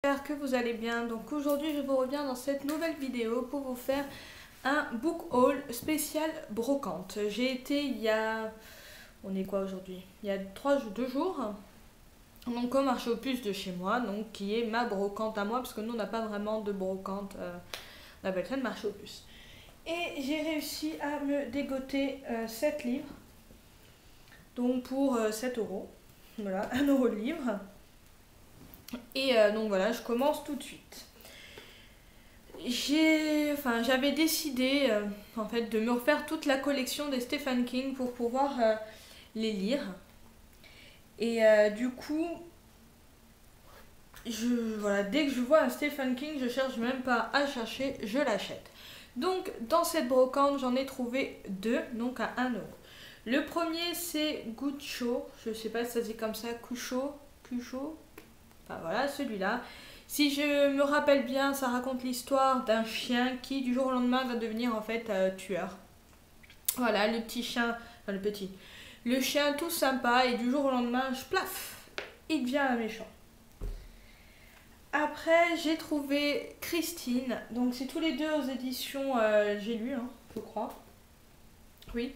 J'espère que vous allez bien. Donc aujourd'hui je vous reviens dans cette nouvelle vidéo pour vous faire un book haul spécial brocante. J'ai été il y a... On est quoi aujourd'hui? Il y a 2 jours. Donc au marché aux puces de chez moi, donc qui est ma brocante à moi, parce que nous on n'a pas vraiment de brocante, on appelle ça le marché aux puces. Et j'ai réussi à me dégoter 7 livres, donc pour 7 euros. Voilà, 1 euro le livre. Et donc voilà, je commence tout de suite. J'avais décidé en fait de me refaire toute la collection des Stephen King pour pouvoir les lire. Et du coup, voilà, dès que je vois un Stephen King, je cherche même pas à chercher, je l'achète. Donc dans cette brocante, j'en ai trouvé 2, donc à 1 euro. Le premier c'est Gucho, je sais pas si ça se dit comme ça, Cucho. Enfin voilà, celui-là. Si je me rappelle bien, ça raconte l'histoire d'un chien qui du jour au lendemain va devenir en fait tueur. Voilà, le petit chien, enfin le chien tout sympa et du jour au lendemain, plaf, il devient un méchant. Après, j'ai trouvé Christine, donc c'est tous les deux aux éditions J'ai lu, hein, je crois. Oui.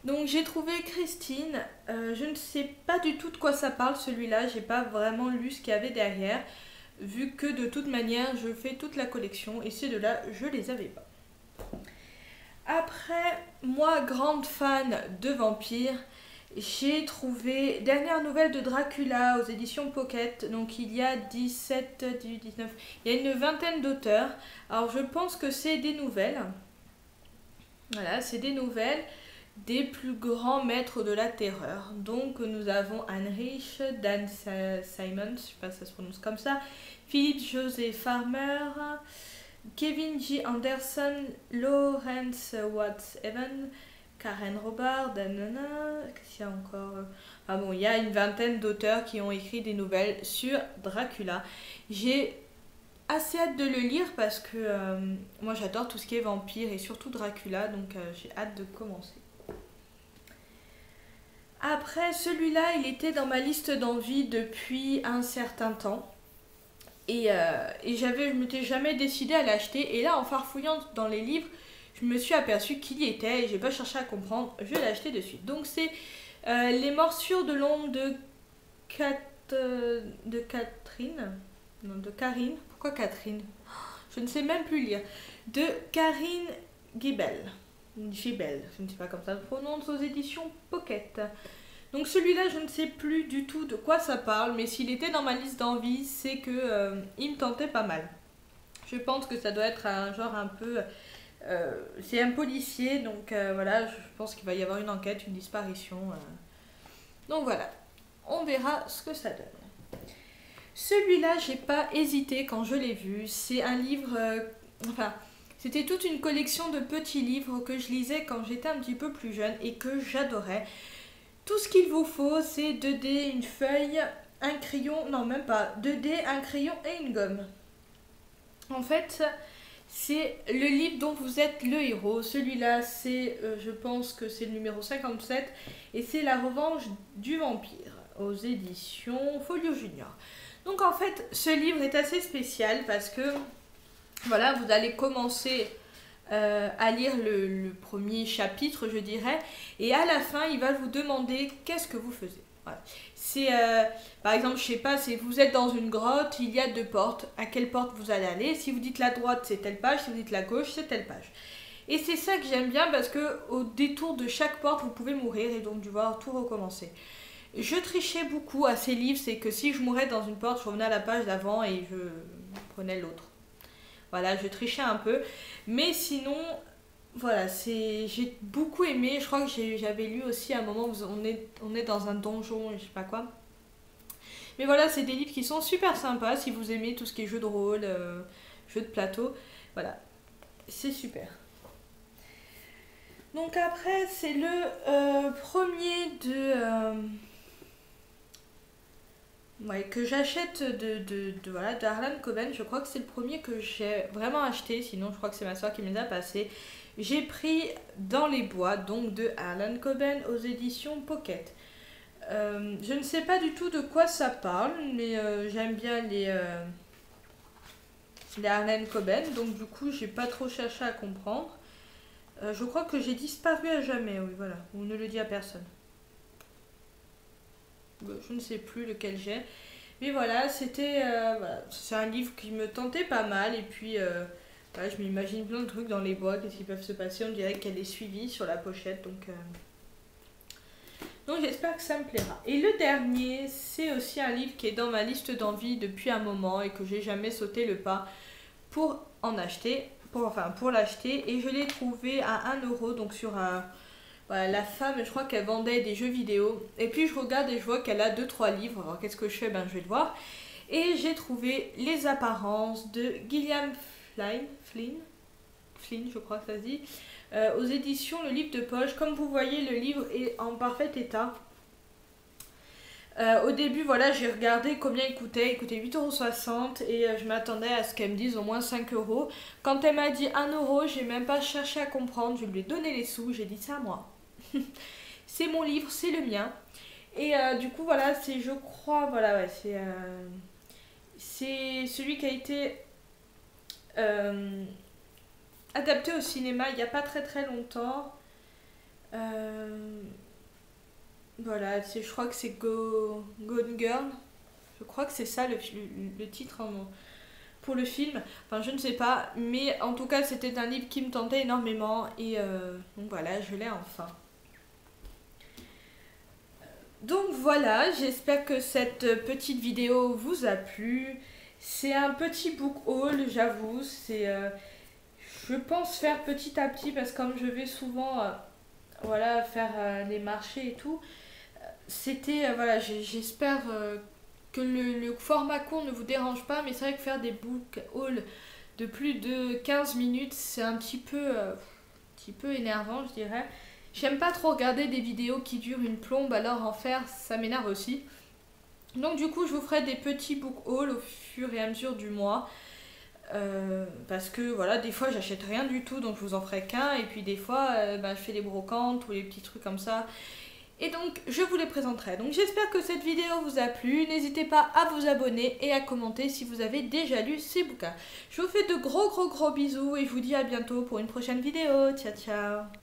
Donc j'ai trouvé Christine, je ne sais pas du tout de quoi ça parle celui-là, j'ai pas vraiment lu ce qu'il y avait derrière, vu que de toute manière je fais toute la collection et ces deux-là je les avais pas. Après, moi grande fan de vampires, j'ai trouvé Dernière nouvelle de Dracula aux éditions Pocket, donc il y a 17, 18, 19, il y a une vingtaine d'auteurs, alors je pense que c'est des nouvelles, voilà c'est des nouvelles des plus grands maîtres de la terreur. Donc nous avons Heinrich, Dan Simmons, je sais pas si ça se prononce comme ça, Philip Joseph Farmer, Kevin J. Anderson, Lawrence Watts Evan, Karen Robert, qu'est-ce qu'il y a encore? Ah bon, il y a une vingtaine d'auteurs qui ont écrit des nouvelles sur Dracula. J'ai assez hâte de le lire parce que moi j'adore tout ce qui est vampire et surtout Dracula, donc j'ai hâte de commencer. Après, celui-là, il était dans ma liste d'envie depuis un certain temps. Et je m'étais jamais décidée à l'acheter. Et là, en farfouillant dans les livres, je me suis aperçue qu'il y était. Et j'ai pas cherché à comprendre. Je l'ai acheté de suite. Donc, c'est Les morsures de l'ombre de Catherine. Non, de Karine. Pourquoi Catherine? Je ne sais même plus lire. De Karine Gibel. Gibel, je ne sais pas comme ça se prononce, aux éditions Pocket. Donc celui-là, je ne sais plus du tout de quoi ça parle, mais s'il était dans ma liste d'envie, c'est que il me tentait pas mal. Je pense que ça doit être un genre un peu... c'est un policier, donc voilà, je pense qu'il va y avoir une enquête, une disparition. Donc voilà, on verra ce que ça donne. Celui-là, j'ai pas hésité quand je l'ai vu. C'est un livre... c'était toute une collection de petits livres que je lisais quand j'étais un petit peu plus jeune et que j'adorais. Tout ce qu'il vous faut, c'est 2D, une feuille, un crayon, non même pas, 2D, un crayon et une gomme. En fait, c'est le livre dont vous êtes le héros. Celui-là, c'est, je pense que c'est le numéro 57 et c'est La revanche du vampire aux éditions Folio Junior. Donc en fait, ce livre est assez spécial parce que, voilà, vous allez commencer... à lire le premier chapitre, je dirais, et à la fin, il va vous demander qu'est-ce que vous faisiez. Voilà. C'est, par exemple, je sais pas, si vous êtes dans une grotte, il y a 2 portes. À quelle porte vous allez aller? Si vous dites la droite, c'est telle page. Si vous dites la gauche, c'est telle page. Et c'est ça que j'aime bien parce que au détour de chaque porte, vous pouvez mourir et donc devoir tout recommencer. Je trichais beaucoup à ces livres, c'est que si je mourais dans une porte, je revenais à la page d'avant et je prenais l'autre. Voilà, je trichais un peu. Mais sinon, voilà, j'ai beaucoup aimé. Je crois que j'avais lu aussi à un moment où on est dans un donjon et je sais pas quoi. Mais voilà, c'est des livres qui sont super sympas si vous aimez tout ce qui est jeu de rôle, jeu de plateau. Voilà, c'est super. Donc après, c'est le premier que j'achète voilà, de Harlan Coben. Je crois que c'est le premier que j'ai vraiment acheté, sinon je crois que c'est ma soeur qui me les a passés. J'ai pris Dans les bois, donc de Harlan Coben aux éditions Pocket. Je ne sais pas du tout de quoi ça parle, mais j'aime bien les Harlan Coben, donc du coup j'ai pas trop cherché à comprendre. Je crois que j'ai disparu à jamais, oui voilà, on ne le dit à personne. Je ne sais plus lequel j'ai. Mais voilà, c'était voilà, c'est un livre qui me tentait pas mal et puis voilà, je m'imagine plein de trucs dans les bois, qu'est-ce qui peuvent se passer, on dirait qu'elle est suivie sur la pochette donc j'espère que ça me plaira. Et le dernier, c'est aussi un livre qui est dans ma liste d'envie depuis un moment et que j'ai jamais sauté le pas pour en acheter, pour l'acheter, et je l'ai trouvé à 1 € donc sur voilà, la femme, je crois qu'elle vendait des jeux vidéo. Et puis je regarde et je vois qu'elle a 2-3 livres. Alors qu'est-ce que je fais? Ben je vais le voir. Et j'ai trouvé Les Apparences de Gillian Flynn, je crois que ça se dit, aux éditions Le Livre de Poche. Comme vous voyez, le livre est en parfait état. Au début, voilà, j'ai regardé combien il coûtait. Il coûtait 8,60 € et je m'attendais à ce qu'elle me dise au moins 5 €. Quand elle m'a dit 1 €, j'ai même pas cherché à comprendre. Je lui ai donné les sous. J'ai dit c'est à moi. C'est mon livre, c'est le mien. Et du coup, voilà, c'est, je crois, voilà, ouais, c'est celui qui a été adapté au cinéma il n'y a pas très très longtemps. Voilà, je crois que c'est Gone Girl. Je crois que c'est ça le titre pour le film. Enfin, je ne sais pas. Mais en tout cas, c'était un livre qui me tentait énormément. Et donc voilà, je l'ai enfin. Donc voilà, j'espère que cette petite vidéo vous a plu. C'est un petit book haul, j'avoue. Je pense faire petit à petit parce que comme je vais souvent voilà, faire les marchés et tout, voilà, j'espère que le format court ne vous dérange pas, mais c'est vrai que faire des book haul de plus de 15 minutes, c'est un petit peu énervant, je dirais. J'aime pas trop regarder des vidéos qui durent une plombe, alors en faire, ça m'énerve aussi. Donc du coup, je vous ferai des petits book hauls au fur et à mesure du mois. Parce que voilà, des fois j'achète rien du tout, donc je vous en ferai qu'un. Et puis des fois, je fais des brocantes ou les petits trucs comme ça. Et donc, je vous les présenterai. Donc j'espère que cette vidéo vous a plu. N'hésitez pas à vous abonner et à commenter si vous avez déjà lu ces bouquins. Je vous fais de gros bisous et je vous dis à bientôt pour une prochaine vidéo. Ciao ciao.